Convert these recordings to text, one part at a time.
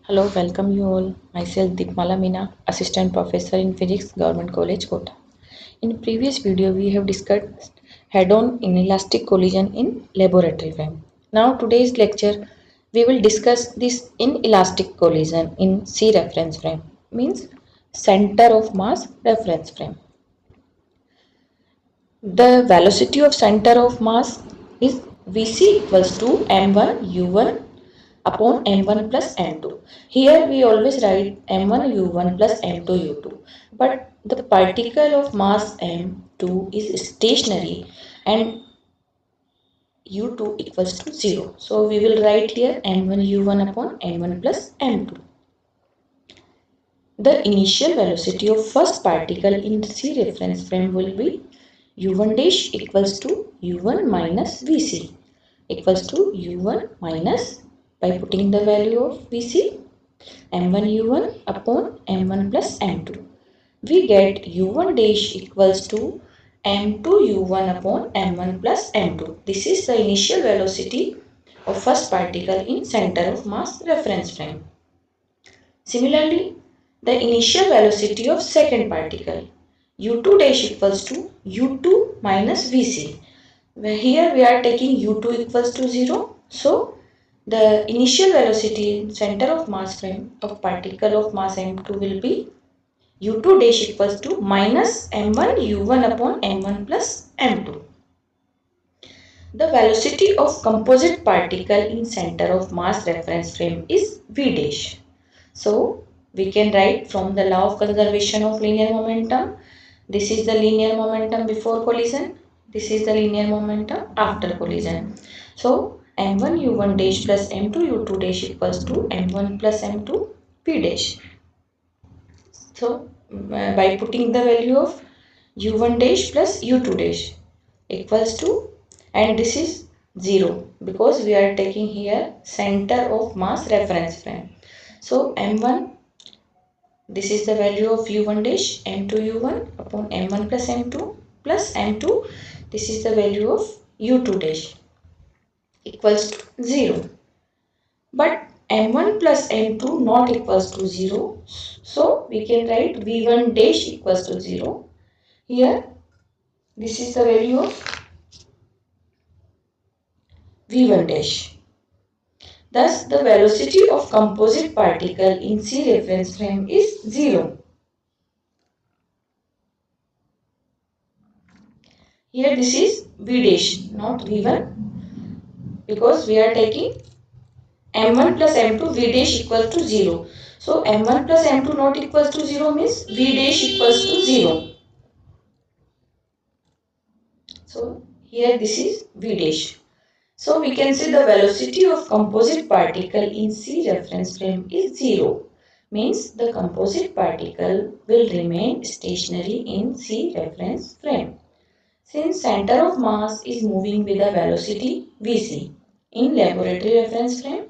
Hello, welcome you all. Myself Deepmala Meena, Assistant Professor in Physics, Government College, Kota. In previous video, we have discussed head-on inelastic collision in laboratory frame. Now, today's lecture, we will discuss this inelastic collision in C reference frame, means center of mass reference frame. The velocity of center of mass is Vc equals to m1 u1 upon m1 plus m2. Here we always write m1 u1 plus m2 u2. But the particle of mass m2 is stationary and u2 equals to 0. So we will write here m1 u1 upon m1 plus m2. The initial velocity of first particle in C reference frame will be u1 dash equals to u1 minus vc equals to u1 minus, by putting the value of vc, m1 u1 upon m1 plus m2. We get u1 dash equals to m2 u1 upon m1 plus m2. This is the initial velocity of first particle in center of mass reference frame. Similarly, the initial velocity of second particle u2 dash equals to u2 minus vc. Here we are taking u2 equals to 0. So the initial velocity in center of mass frame of particle of mass m2 will be u2 dash equals to minus m1 u1 upon m1 plus m2. The velocity of composite particle in center of mass reference frame is v dash. So we can write from the law of conservation of linear momentum. This is the linear momentum before collision. This is the linear momentum after collision. So m1 u1 dash plus m2 u2 dash equals to m1 plus m2 p dash. So by putting the value of u1 dash plus u2 dash equals to, and this is 0 because we are taking here center of mass reference frame. So m1, this is the value of u1 dash m2 u1 upon m1 plus m2, this is the value of u2 dash equals to 0. But m1 plus m2 not equals to 0. So we can write v1 dash equals to 0. Here this is the value of v1 dash. Thus the velocity of composite particle in C reference frame is 0. Here this is v dash, not v1, because we are taking m1 plus m2 v dash equals to 0. So m1 plus m2 not equals to 0 means v dash equals to 0. So here this is v dash. So we can say the velocity of composite particle in C reference frame is 0. Means the composite particle will remain stationary in C reference frame. Since center of mass is moving with a velocity vc in laboratory reference frame,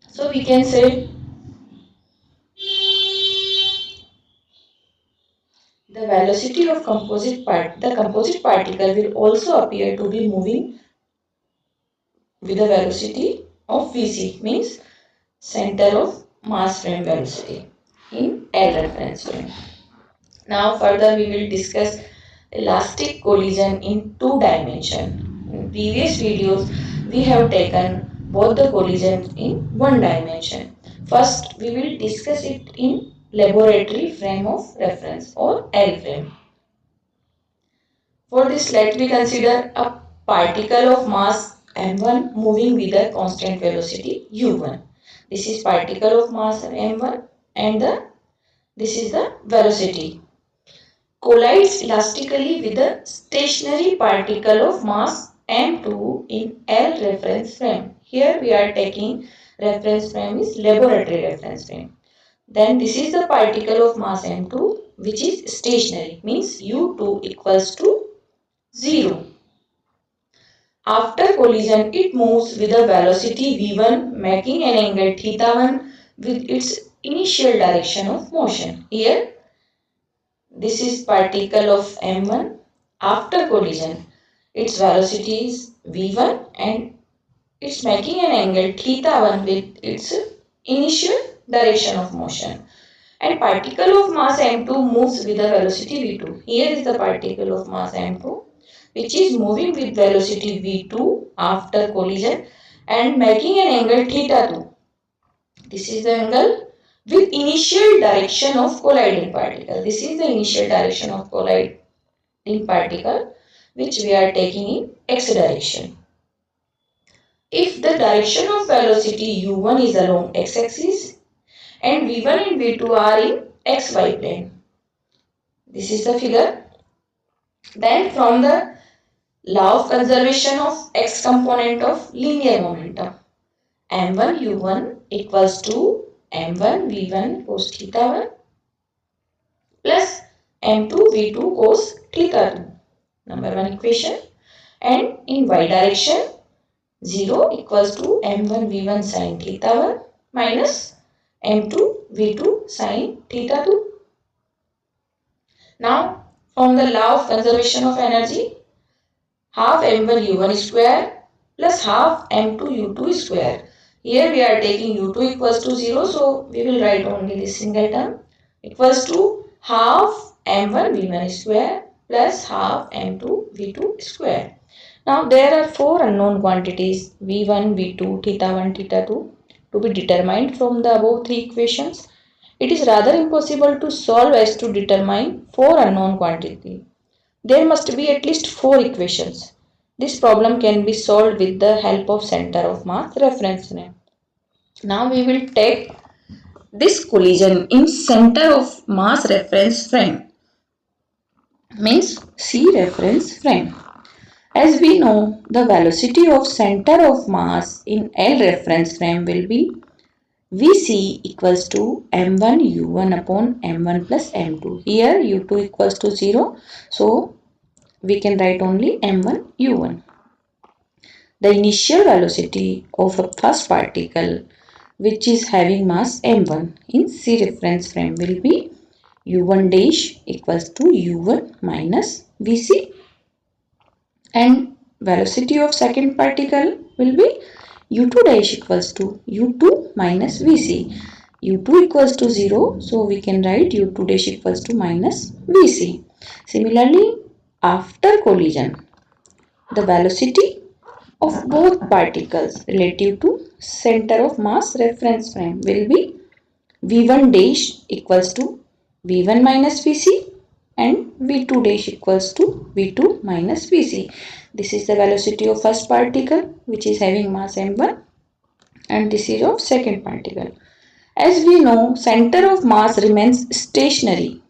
so we can say the velocity of the composite particle will also appear to be moving with a velocity of vc, means center of mass frame velocity in L reference frame. Now further we will discuss elastic collision in two dimension. In previous videos we have taken both the collisions in one dimension. First we will discuss it in laboratory frame of reference or L frame. For this let me consider a particle of mass m1 moving with a constant velocity u1. This is particle of mass m1 and this is the velocity. Collides elastically with a stationary particle of mass m2 in L reference frame. Here we are taking reference frame is laboratory reference frame. Then this is the particle of mass m2 which is stationary, means u2 equals to 0. After collision it moves with a velocity v1 making an angle theta1 with its initial direction of motion. Here this is particle of m1 after collision. Its velocity is v1 and it's making an angle theta1 with its initial direction of motion. And particle of mass m2 moves with the velocity v2. Here is the particle of mass m2 which is moving with velocity v2 after collision and making an angle theta 2. This is the angle with initial direction of colliding particle. This is the initial direction of colliding particle which we are taking in x direction. If the direction of velocity u1 is along x-axis and v1 and v2 are in xy plane. This is the figure. Then from the law of conservation of x component of linear momentum, m1 u1 equals to m1 v1 cos theta 1 plus m2 v2 cos theta 2. Number 1 equation. And in y direction 0 equals to m1 v1 sin theta 1 minus m2 v2 sin theta 2. Now from the law of conservation of energy, half m1 u1 square plus half m2 u2 square. Here we are taking u2 equals to 0, so we will write only this single term equals to half m1 v1 square plus half m2 v2 square. Now there are four unknown quantities v1, v2, theta 1, theta 2 to be determined from the above three equations. It is rather impossible to solve as to determine four unknown quantities. There must be at least four equations. This problem can be solved with the help of center of mass reference frame. Now we will take this collision in center of mass reference frame, means C reference frame. As we know, the velocity of center of mass in L reference frame will be Vc equals to m1 u1 upon m1 plus m2. Here u2 equals to 0, so we can write only m1 u1. The initial velocity of a first particle which is having mass m1 in C reference frame will be u1 dash equals to u1 minus vc, and velocity of second particle will be u2 dash equals to u2 minus vc. u2 equals to 0, so we can write u2 dash equals to minus vc. Similarly, after collision, the velocity of both particles relative to center of mass reference frame will be v1 dash equals to v1 minus vc and v2 dash equals to v2 minus vc. This is the velocity of first particle which is having mass m1, and this is of second particle. As we know, center of mass remains stationary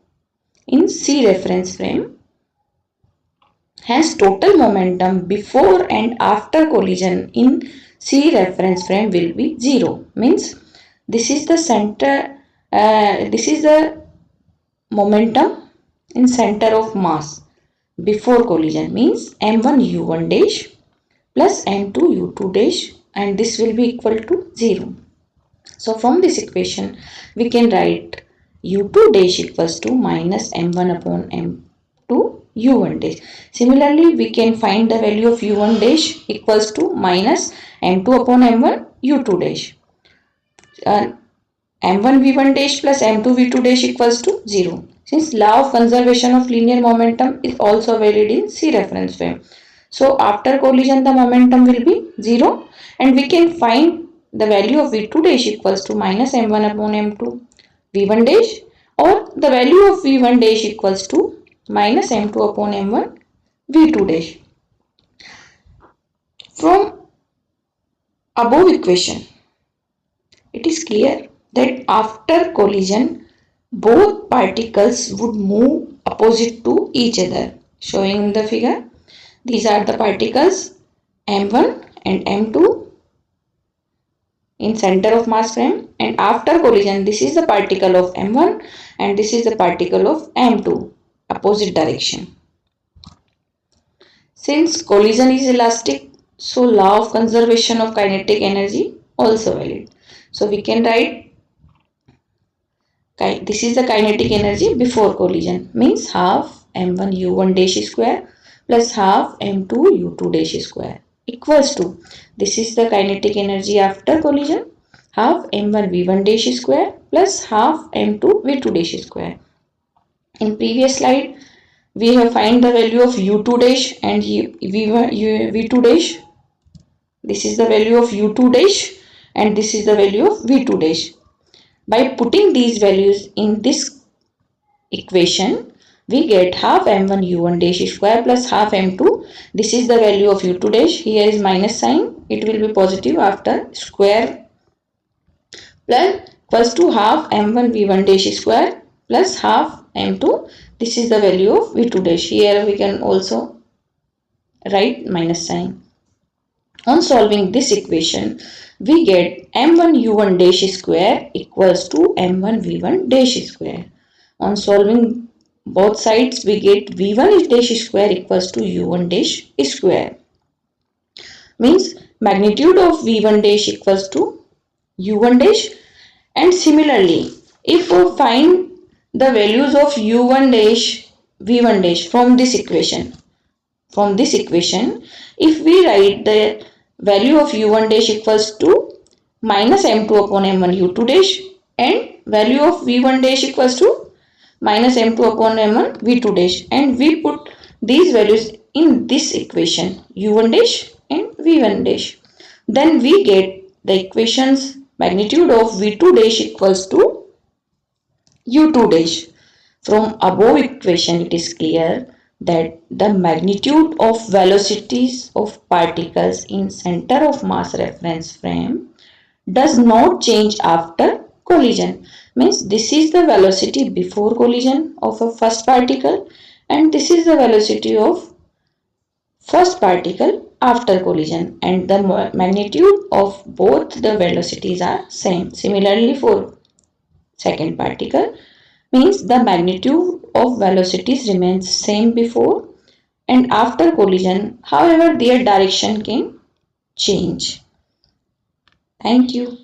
in C reference frame. Hence, total momentum before and after collision in C reference frame will be 0. Means this is the center, this is the momentum in center of mass before collision, means m1 u1 dash plus m2 u2 dash, and this will be equal to 0. So from this equation we can write u2 dash equals to minus m1 upon m2 u1 dash. Similarly, we can find the value of u1 dash equals to minus m2 upon m1 u2 dash. m1 v1 dash plus m2 v2 dash equals to 0. Since law of conservation of linear momentum is also valid in C reference frame, so after collision the momentum will be 0, and we can find the value of v2 dash equals to minus m1 upon m2 v1 dash, or the value of v1 dash equals to minus m2 upon m1 v2 dash. From above equation, it is clear that after collision both particles would move opposite to each other. Showing in the figure, these are the particles m1 and m2 in center of mass frame, and after collision this is the particle of m1 and this is the particle of m2, opposite direction. Since collision is elastic, so law of conservation of kinetic energy also valid. So we can write this is the kinetic energy before collision, means half m1 u1 dash square plus half m2 u2 dash square equals to, this is the kinetic energy after collision, half m1 v1 dash square plus half m2 v2 dash square. In previous slide, we have find the value of u2 dash and v2 dash. This is the value of u2 dash and this is the value of v2 dash. By putting these values in this equation, we get half m1 u1 dash square plus half m2. This is the value of u2 dash. Here is minus sign. It will be positive after square plus equals to half m1 v1 dash square plus half m2. This is the value of v2 dash. Here we can also write minus sign. On solving this equation, we get m1 u1 dash square equals to m1 v1 dash square. On solving both sides, we get v1 dash square equals to u1 dash square. Means magnitude of v1 dash equals to u1 dash. And similarly, if we find the values of u1 dash, v1 dash from this equation, if we write the value of u1 dash equals to minus m2 upon m1 u2 dash and value of v1 dash equals to minus m2 upon m1 v2 dash, and we put these values in this equation u1 dash and v1 dash, then we get the equations magnitude of v2 dash equals to u2 dash. From above equation, it is clear that the magnitude of velocities of particles in center of mass reference frame does not change after collision. Means this is the velocity before collision of a first particle and this is the velocity of first particle after collision, and the magnitude of both the velocities are same. Similarly, for second particle, means the magnitude of velocities remains same before and after collision. However, their direction can change. Thank you.